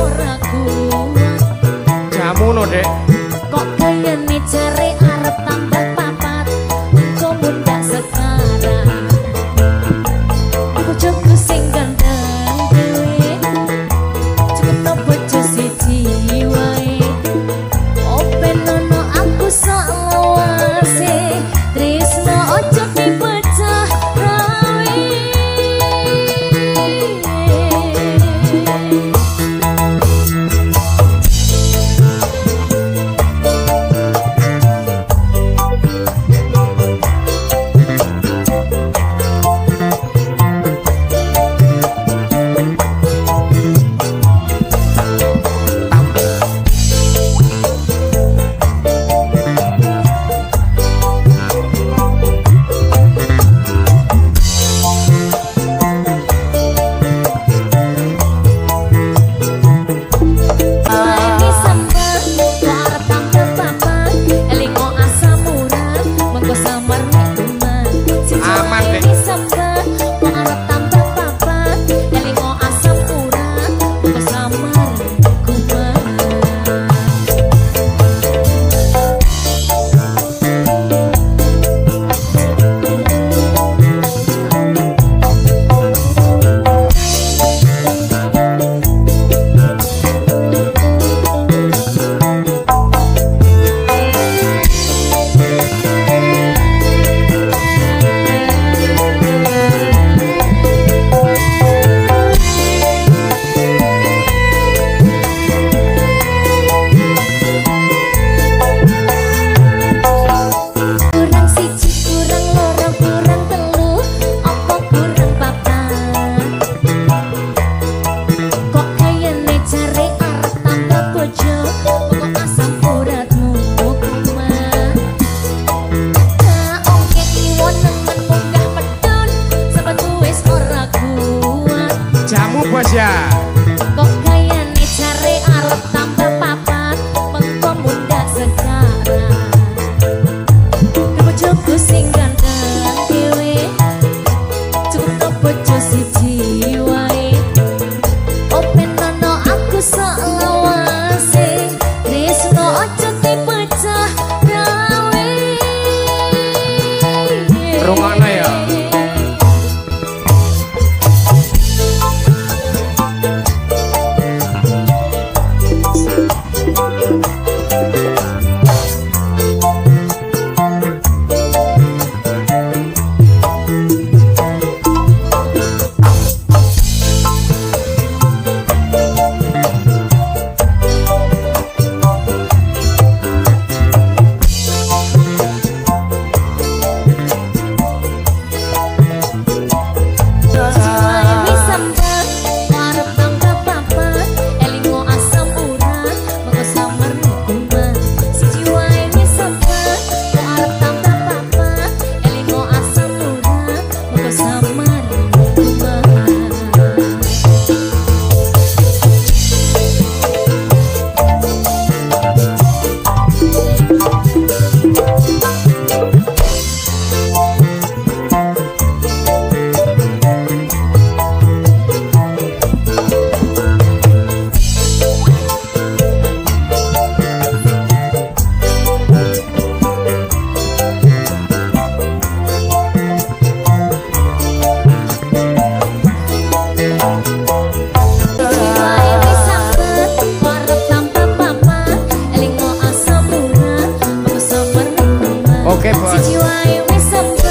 ora kuat. Jamu no dek. Kok kayane jare arep tambah papat, engko mundak sekarang. Bojoku sing ganteng dhewe, cukup no bojo siji wae. Open ono aku sok lawase, tresno ojo dipecah rawe. Ya. Kok kayane jare arep tambah papat, mengko mundak sekarang. Bojoku sing ganteng dhewe, cukup bojo siji wae. Open ono aku sok lawase, tresno ojo dipecah rawe. Rungokno ya. Oke, bos.